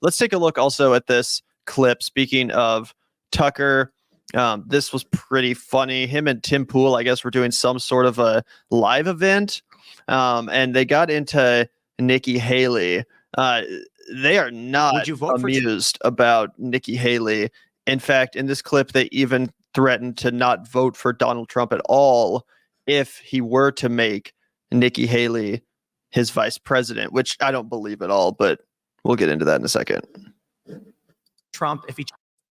let's take a look also at this clip. Speaking of Tucker, this was pretty funny. Him and Tim Pool, I guess, were doing some sort of a live event, and they got into Nikki Haley. They are not amused about Nikki Haley. In fact, in this clip, they even threatened to not vote for Donald Trump at all if he were to make Nikki Haley his vice president, which I don't believe at all, but we'll get into that in a second.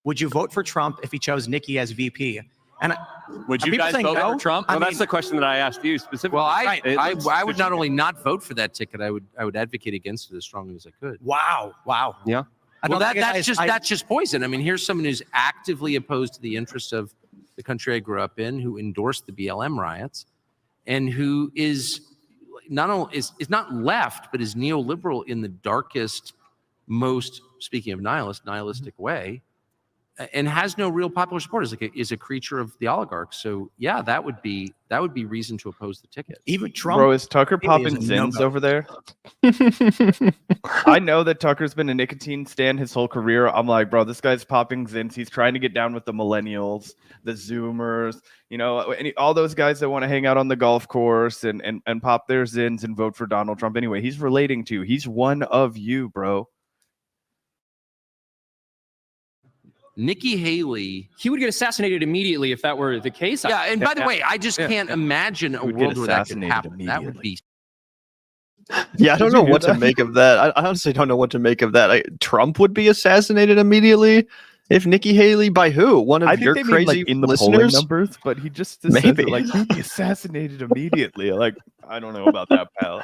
Would you vote for Trump if he chose Nikki as VP? And would you guys vote for Trump? Well, that's the question that I asked you specifically. Well, I would not only not vote for that ticket, I would advocate against it as strongly as I could. Wow. Yeah. Well, that's just poison. I mean, here's someone who's actively opposed to the interests of the country I grew up in, who endorsed the BLM riots, and who is not only is not left, but is neoliberal in the darkest, most, speaking of nihilistic way, and has no real popular support. Is a creature of the oligarchs. So yeah, that would be reason to oppose the ticket. Even Trump. Bro, is Tucker popping Zins over there? I know that Tucker's been a nicotine stand his whole career. I'm like, bro, this guy's popping Zins. He's trying to get down with the millennials, the Zoomers, all those guys that want to hang out on the golf course and pop their Zins and vote for Donald Trump. Anyway, he's relating to. He's one of you, bro. Nikki Haley. He would get assassinated immediately if that were the case. Yeah, and by the way, I just can't imagine a world where that could happen. That would be. Yeah, I don't know what to make of that. I honestly don't know what to make of that. Trump would be assassinated immediately if Nikki Haley, by who? One of your crazy in the listeners? polling numbers, but he just says Maybe it, he'd be assassinated immediately. I don't know about that, pal.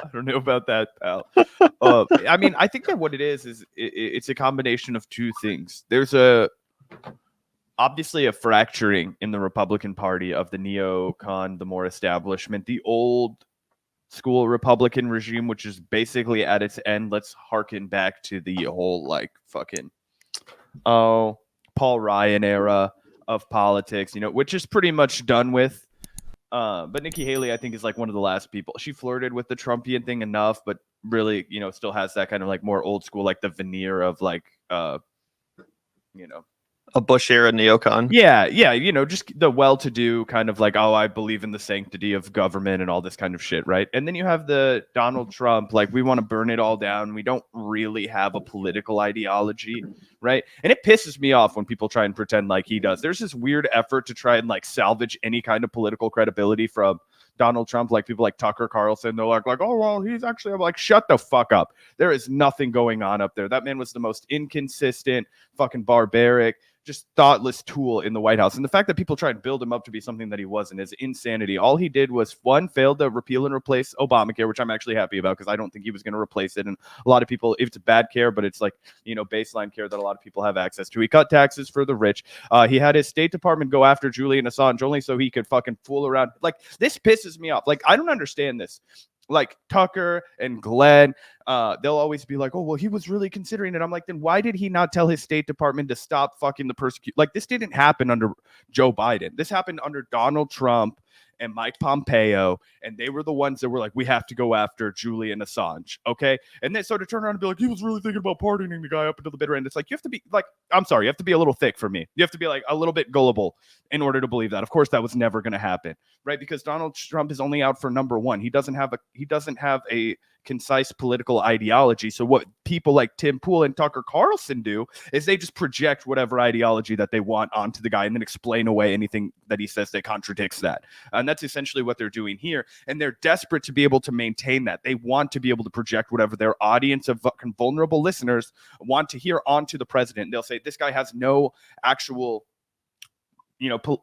I mean, I think that what it is it's a combination of two things. There's obviously a fracturing in the Republican Party of the neocon, the more establishment, the old school Republican regime, which is basically at its end. Let's harken back to the whole Paul Ryan era of politics, which is pretty much done with. But Nikki Haley, I think, is one of the last people. She flirted with the Trumpian thing enough, but really, still has that kind of more old school, the veneer of a Bush era neocon. Yeah, just the well-to-do kind of I believe in the sanctity of government and all this kind of shit, right? And then you have the Donald Trump, we want to burn it all down. We don't really have a political ideology, right? And it pisses me off when people try and pretend like he does. There's this weird effort to try and salvage any kind of political credibility from Donald Trump, people like Tucker Carlson. They're like, oh, well, he's actually, I'm like, shut the fuck up. There is nothing going on up there. That man was the most inconsistent, fucking barbaric, just thoughtless tool in the White House. And the fact that people try and build him up to be something that he wasn't is insanity. All he did was, one, failed to repeal and replace Obamacare, which I'm actually happy about because I don't think he was going to replace it. And a lot of people, if it's bad care, but it's baseline care that a lot of people have access to. He cut taxes for the rich. He had his State Department go after Julian Assange only so he could fucking fool around. This pisses me off. I don't understand this. Tucker and Glenn, they'll always be like, oh, well, he was really considering it. I'm like, then why did he not tell his State Department to stop fucking the persecution? This didn't happen under Joe Biden. This happened under Donald Trump and Mike Pompeo, and they were the ones that were like, we have to go after Julian Assange, okay? And then so to turn around and be like, he was really thinking about pardoning the guy up until the bitter end. It's you have to be I'm sorry, you have to be a little thick for me. You have to be a little bit gullible in order to believe that. Of course, that was never going to happen, right? Because Donald Trump is only out for number one. He doesn't have a concise political ideology. So what people like Tim Pool and Tucker Carlson do is they just project whatever ideology that they want onto the guy and then explain away anything that he says that contradicts that. And that's essentially what they're doing here. And they're desperate to be able to maintain that. They want to be able to project whatever their audience of fucking vulnerable listeners want to hear onto the president. They'll say, this guy has no actual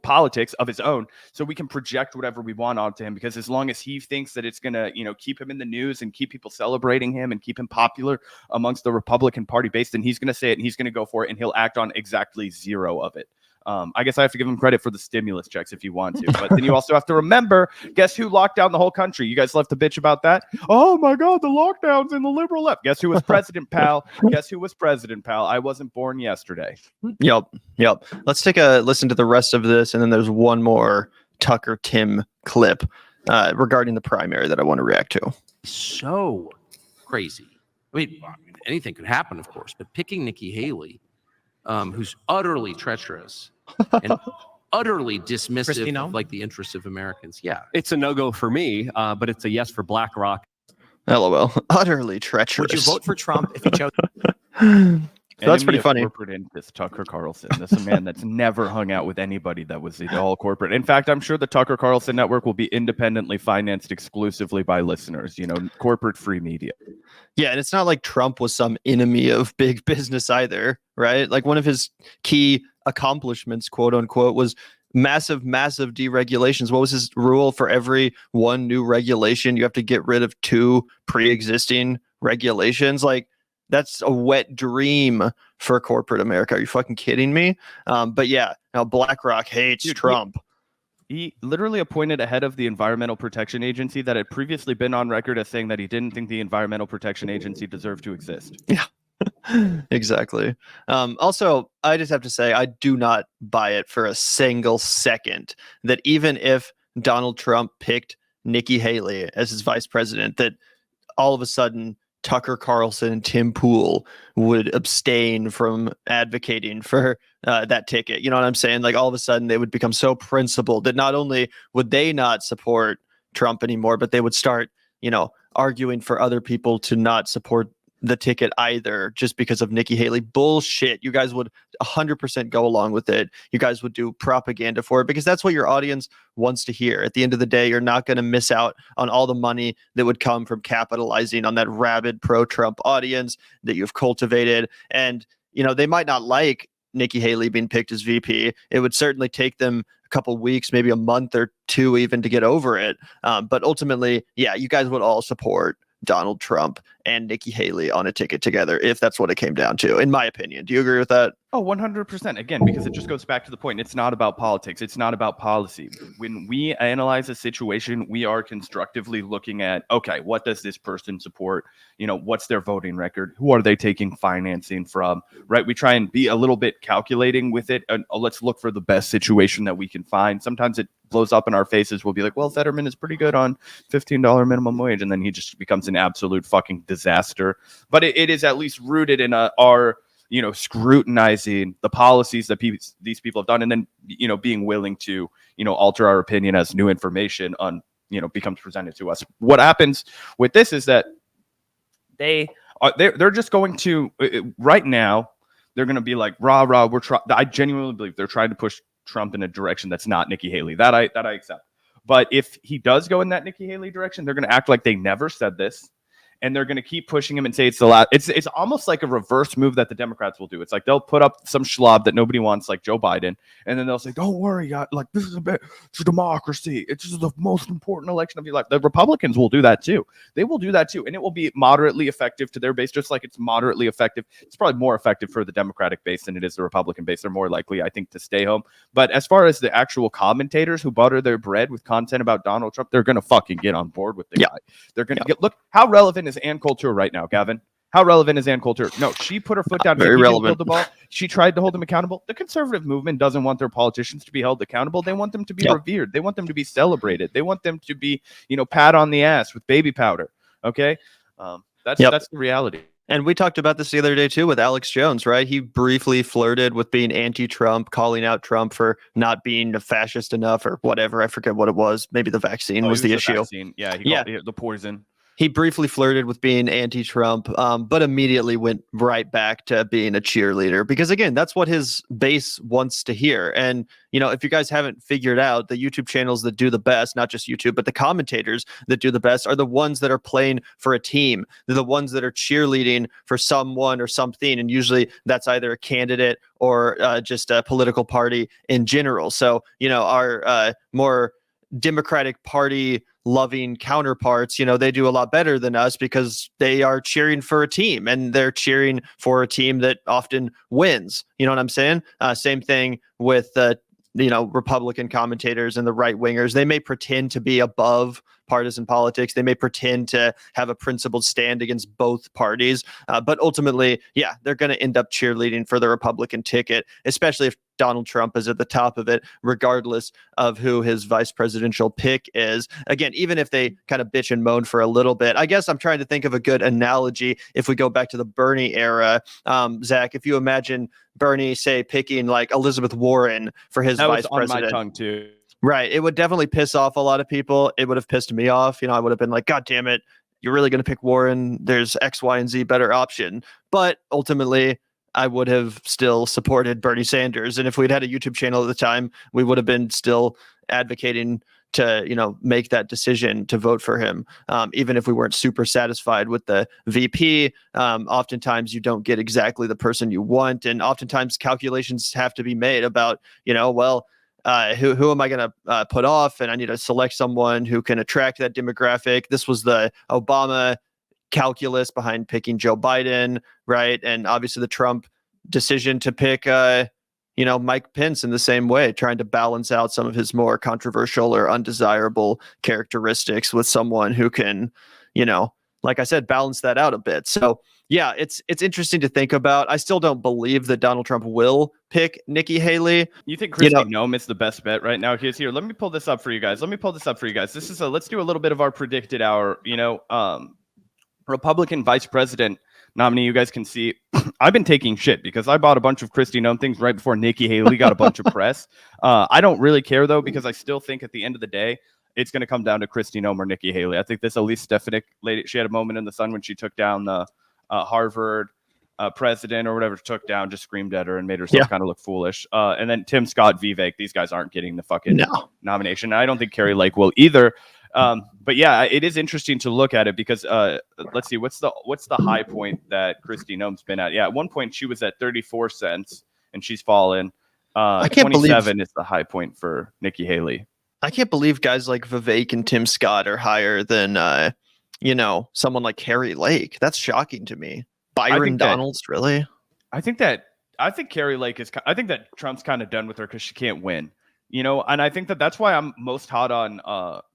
politics of his own, so we can project whatever we want onto him, because as long as he thinks that it's gonna keep him in the news and keep people celebrating him and keep him popular amongst the Republican Party base, then he's gonna say it and he's gonna go for it, and he'll act on exactly zero of it. I guess I have to give him credit for the stimulus checks if you want to, but then you also have to remember, guess who locked down the whole country? You guys left a bitch about that? Oh my God, the lockdowns in the liberal left. Guess who was president, pal? Guess who was president, pal? I wasn't born yesterday. Yep. Let's take a listen to the rest of this, and then there's one more Tucker Tim clip regarding the primary that I want to react to. So crazy I mean, anything could happen, of course, but picking Nikki Haley, who's utterly treacherous and utterly dismissive of like the interests of Americans. Yeah. It's a no-go for me, but it's a yes for BlackRock. LOL. Utterly treacherous. Would you vote for Trump if he chose? That's pretty funny. Corporate interest, Tucker Carlson. That's a man that's never hung out with anybody that was at all corporate. In fact, I'm sure the Tucker Carlson network will be independently financed exclusively by listeners. Corporate free media. Yeah, and it's not like Trump was some enemy of big business either, right? Like one of his key accomplishments, quote unquote, was massive deregulations. What was his rule? For every one new regulation, you have to get rid of 2 pre-existing regulations. Like, that's a wet dream for corporate America. Are you fucking kidding me? But yeah, now BlackRock hates Trump. He literally appointed a head of the Environmental Protection Agency that had previously been on record as saying that he didn't think the Environmental Protection Agency deserved to exist. Yeah, exactly. Also, I just have to say, I do not buy it for a single second that even if Donald Trump picked Nikki Haley as his vice president, that all of a sudden Tucker Carlson and Tim Pool would abstain from advocating for that ticket. You know what I'm saying? Like all of a sudden they would become so principled that not only would they not support Trump anymore, but they would start, arguing for other people to not support the ticket either, just because of Nikki Haley. Bullshit. You guys would 100% go along with it. You guys would do propaganda for it because that's what your audience wants to hear. At the end of the day, you're not going to miss out on all the money that would come from capitalizing on that rabid pro-Trump audience that you've cultivated. And, they might not like Nikki Haley being picked as VP. It would certainly take them a couple weeks, maybe a month or 2 even to get over it. But ultimately, yeah, you guys would all support Donald Trump and Nikki Haley on a ticket together, if that's what it came down to, in my opinion. Do you agree with that? Oh, 100%. Again, because it just goes back to the point. It's not about politics. It's not about policy. When we analyze a situation, we are constructively looking at, okay, what does this person support? What's their voting record? Who are they taking financing from? Right? We try and be a little bit calculating with it. And let's look for the best situation that we can find. Sometimes it blows up in our faces. We'll be like, well, Fetterman is pretty good on $15 minimum wage. And then he just becomes an absolute fucking disaster. But it is at least rooted in our scrutinizing the policies that these people have done, and then being willing to alter our opinion as new information becomes presented to us. What happens with this is that they're just going to right now they're going to be like rah. I genuinely believe they're trying to push Trump in a direction that's not Nikki Haley. That I accept. But if he does go in that Nikki Haley direction, they're going to act like they never said this. And they're going to keep pushing him and say it's the last. It's almost like a reverse move that the Democrats will do. It's like they'll put up some schlub that nobody wants, like Joe Biden, and then they'll say, "Don't worry, like this is it's a democracy. It's just the most important election of your life." The Republicans will do that too. They will do that too, and it will be moderately effective to their base, just like it's moderately effective. It's probably more effective for the Democratic base than it is the Republican base. They're more likely, I think, to stay home. But as far as the actual commentators who butter their bread with content about Donald Trump, they're going to fucking get on board with the guy. They're going to get. Look, how relevant is Ann Coulter right now, Gavin? How relevant is Ann Coulter? No, she put her foot down. Very relevant. The ball. She tried to hold him accountable. The conservative movement doesn't want their politicians to be held accountable. They want them to be revered. They want them to be celebrated. They want them to be, pat on the ass with baby powder. Okay, that's the reality. And we talked about this the other day too with Alex Jones, right? He briefly flirted with being anti-Trump, calling out Trump for not being a fascist enough or whatever. I forget what it was. Maybe the vaccine was the issue. Vaccine. Yeah, he called it the poison. He briefly flirted with being anti-Trump, but immediately went right back to being a cheerleader because, again, that's what his base wants to hear. And, if you guys haven't figured out, the YouTube channels that do the best, not just YouTube, but the commentators that do the best are the ones that are playing for a team. They're the ones that are cheerleading for someone or something. And usually that's either a candidate or just a political party in general. So, our more Democratic Party loving counterparts, they do a lot better than us because they are cheering for a team and they're cheering for a team that often wins. You know what I'm saying? Same thing with Republican commentators and the right wingers. They may pretend to be above partisan politics. They may pretend to have a principled stand against both parties, but ultimately, yeah, they're going to end up cheerleading for the Republican ticket, especially if Donald Trump is at the top of it, regardless of who his vice presidential pick is. Again, even if they kind of bitch and moan for a little bit, I guess I'm trying to think of a good analogy. If we go back to the Bernie era, Zach, if you imagine Bernie, say, picking like Elizabeth Warren for his vice president. On my tongue too. Right. It would definitely piss off a lot of people. It would have pissed me off. I would have been like, God damn it. You're really going to pick Warren. There's X, Y, and Z better option. But ultimately, I would have still supported Bernie Sanders. And if we'd had a YouTube channel at the time, we would have been still advocating to, make that decision to vote for him. Even if we weren't super satisfied with the VP, oftentimes you don't get exactly the person you want. And oftentimes calculations have to be made about, who am I going to put off? And I need to select someone who can attract that demographic. This was the Obama calculus behind picking Joe Biden, right? And obviously the Trump decision to pick, Mike Pence in the same way, trying to balance out some of his more controversial or undesirable characteristics with someone who can, like I said, balance that out a bit. So yeah, it's interesting to think about. I still don't believe that Donald Trump will pick Nikki Haley. You think Kristi Noem is the best bet right now? Here. Let me pull this up for you guys. This is let's do a little bit of our predicted hour, Republican vice president nominee. You guys can see I've been taking shit because I bought a bunch of Kristi Noem things right before Nikki Haley got a bunch of press. I don't really care though, because I still think at the end of the day, it's going to come down to Kristi Noem or Nikki Haley. I think this Elise Stefanik lady, she had a moment in the sun when she took down the Harvard president or whatever, took down, just screamed at her and made herself kind of look foolish. And then Tim Scott, Vivek, these guys aren't getting the fucking nomination. I don't think Carrie Lake will either. But yeah, it is interesting to look at it because let's see, what's the high point that Kristi Noem's been at? Yeah, at one point she was at 34 cents and she's fallen. I can't 27 is the high point for Nikki Haley. I can't believe guys like Vivek and Tim Scott are higher than someone like Carrie Lake. That's shocking to me. Byron Donalds, really? I think Carrie Lake is. I think that Trump's kind of done with her because she can't win. And I think that's why I'm most hot on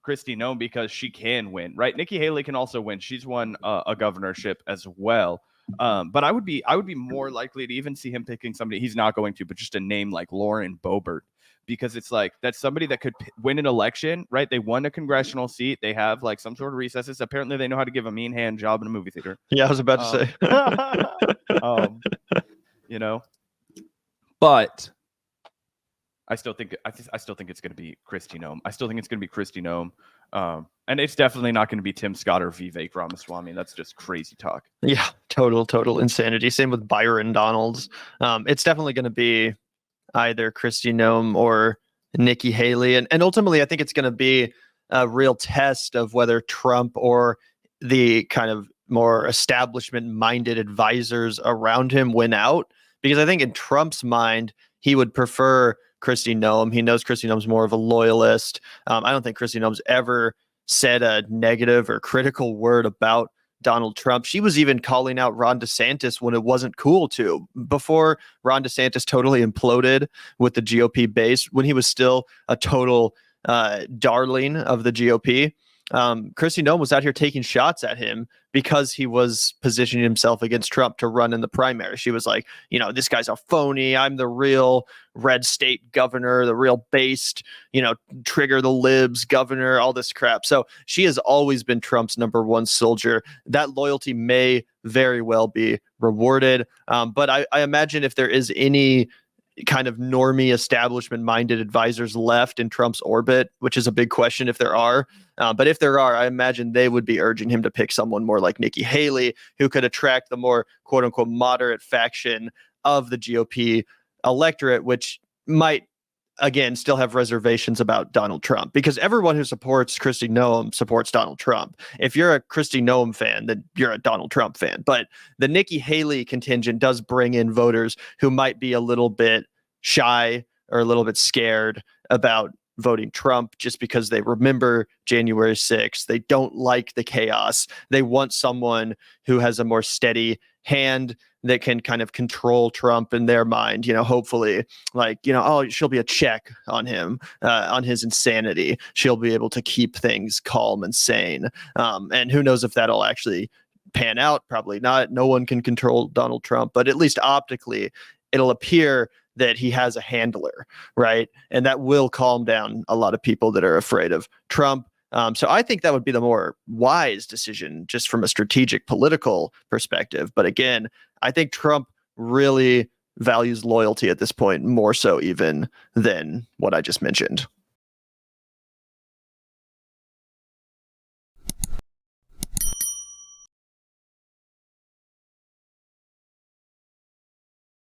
Kristi Noem, because she can win, right? Nikki Haley can also win. She's won a governorship as well. But I would be more likely to even see him picking somebody. He's not going to, but just a name like Lauren Boebert, because it's like that's somebody that could win an election, right? They won a congressional seat. They have like some sort of recesses. Apparently, they know how to give a mean hand job in a movie theater. Yeah, I was about to say. But I still think it's going to be Kristi Noem. I still think it's going to be Kristi Noem. And it's definitely not going to be Tim Scott or Vivek Ramaswamy. That's just crazy talk. Yeah, total insanity. Same with Byron Donalds. It's definitely going to be either Kristi Noem or Nikki Haley. And ultimately, I think it's going to be a real test of whether Trump or the kind of more establishment-minded advisors around him win out. Because I think in Trump's mind, he would prefer Kristi Noem. He knows Kristi Noem's more of a loyalist. I don't think Kristi Noem's ever said a negative or critical word about Donald Trump. She was even calling out Ron DeSantis when it wasn't cool to. Before Ron DeSantis totally imploded with the GOP base, when he was still a total darling of the GOP, Kristi Noem was out here taking shots at him because he was positioning himself against Trump to run in the primary. She was like, this guy's a phony. I'm the real red state governor, the real based, trigger the libs governor, all this crap. So she has always been Trump's number one soldier. That loyalty may very well be rewarded. But I imagine if there is any kind of normie establishment minded advisors left in Trump's orbit, which is a big question if there are. But if there are, I imagine they would be urging him to pick someone more like Nikki Haley, who could attract the more quote unquote moderate faction of the GOP electorate, which might, again, still have reservations about Donald Trump, because everyone who supports Kristi Noem supports Donald Trump. If you're a Kristi Noem fan, then you're a Donald Trump fan. But the Nikki Haley contingent does bring in voters who might be a little bit shy or a little bit scared about voting Trump just because they remember January 6th. They don't like the chaos. They want someone who has a more steady hand that can kind of control Trump in their mind, hopefully, like, oh, she'll be a check on him, on his insanity. She'll be able to keep things calm and sane. And who knows if that'll actually pan out? Probably not. No one can control Donald Trump, but at least optically, it'll appear that he has a handler, right? And that will calm down a lot of people that are afraid of Trump. So I think that would be the more wise decision just from a strategic political perspective. But again, I think Trump really values loyalty at this point, more so even than what I just mentioned.